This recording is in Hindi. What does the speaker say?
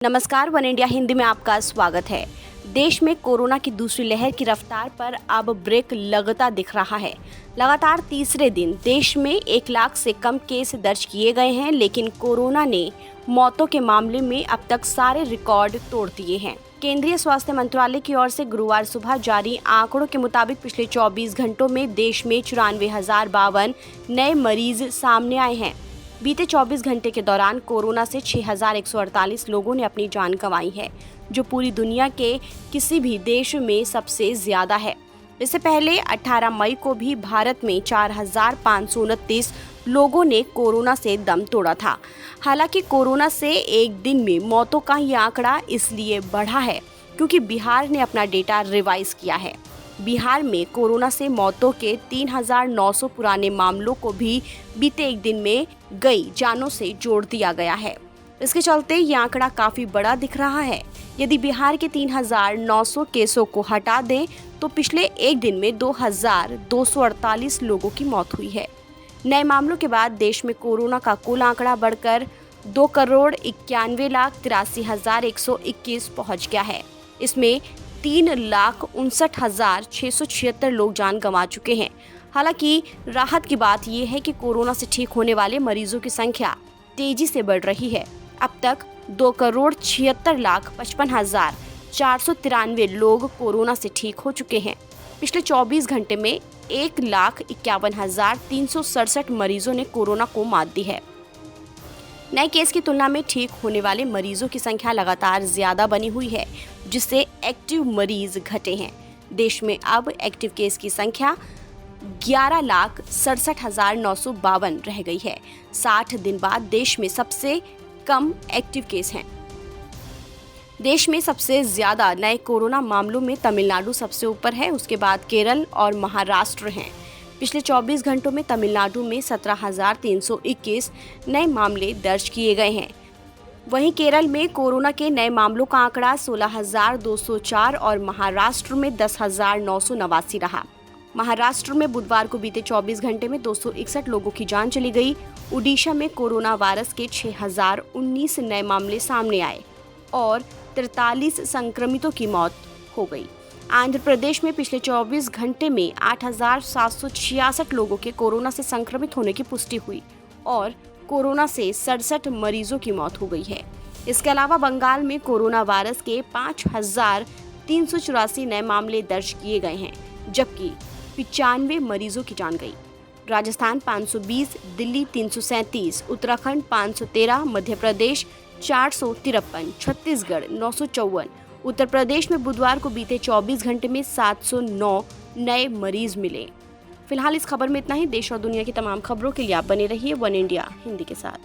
नमस्कार, वन इंडिया हिंदी में आपका स्वागत है। देश में कोरोना की दूसरी लहर की रफ्तार पर अब ब्रेक लगता दिख रहा है। लगातार तीसरे दिन देश में 1 लाख से कम केस दर्ज किए गए हैं, लेकिन कोरोना ने मौतों के मामले में अब तक सारे रिकॉर्ड तोड़ दिए हैं। केंद्रीय स्वास्थ्य मंत्रालय की ओर से गुरुवार सुबह जारी आंकड़ों के मुताबिक पिछले 24 घंटों में देश में 94,052 नए मरीज सामने आए हैं। बीते 24 घंटे के दौरान कोरोना से 6,148 लोगों ने अपनी जान गंवाई है, जो पूरी दुनिया के किसी भी देश में सबसे ज्यादा है। इससे पहले 18 मई को भी भारत में 4,529 लोगों ने कोरोना से दम तोड़ा था। हालांकि कोरोना से एक दिन में मौतों का ये आंकड़ा इसलिए बढ़ा है क्योंकि बिहार ने अपना डेटा रिवाइज किया है। बिहार में कोरोना से मौतों के 3,900 पुराने मामलों को भी बीते एक दिन में गई जानों से जोड़ दिया गया है। इसके चलते ये आंकड़ा काफी बड़ा दिख रहा है। यदि बिहार के 3,900 केसों को हटा दें तो पिछले एक दिन में 2,248 लोगों की मौत हुई है। नए मामलों के बाद देश में कोरोना का कुल आंकड़ा बढ़कर 2,91,83,121 पहुंच गया है। इसमें 3,59,676 लोग जान गंवा चुके हैं। हालांकि राहत की बात यह है कि कोरोना से ठीक होने वाले मरीजों की संख्या तेजी से बढ़ रही है। अब तक 2,76,55,493 लोग कोरोना से ठीक हो चुके हैं। पिछले 24 घंटे में 1,51,367 मरीजों ने कोरोना को मात दी है। नए केस की तुलना में ठीक होने वाले मरीजों की संख्या लगातार ज्यादा बनी हुई है, जिससे एक्टिव मरीज घटे हैं। देश में अब एक्टिव केस की संख्या 11,67,952 रह गई है। 60 दिन बाद देश में सबसे कम एक्टिव केस हैं। देश में सबसे ज्यादा नए कोरोना मामलों में तमिलनाडु सबसे ऊपर है, उसके बाद केरल और महाराष्ट्र हैं। पिछले 24 घंटों में तमिलनाडु में 17,321 नए मामले दर्ज किए गए हैं। वहीं केरल में कोरोना के नए मामलों का आंकड़ा 16,204 और महाराष्ट्र में 10,989 रहा। महाराष्ट्र में बुधवार को बीते 24 घंटे में 261 लोगों की जान चली गई। ओडिशा में कोरोना वायरस के 6,019 नए मामले सामने आए और 43 संक्रमितों की मौत हो गई। आंध्र प्रदेश में पिछले 24 घंटे में 8,766 लोगों के कोरोना से संक्रमित होने की पुष्टि हुई और कोरोना से 67 मरीजों की मौत हो गई है। इसके अलावा बंगाल में कोरोना वायरस के 5,384 नए मामले दर्ज किए गए हैं, जबकि 95 मरीजों की जान गई। राजस्थान 520, दिल्ली 337, उत्तराखंड 513, मध्य प्रदेश 453, छत्तीसगढ़ 954। उत्तर प्रदेश में बुधवार को बीते 24 घंटे में 709 नए मरीज मिले। फिलहाल इस खबर में इतना ही। देश और दुनिया की तमाम खबरों के लिए आप बने रहिए वन इंडिया हिंदी के साथ।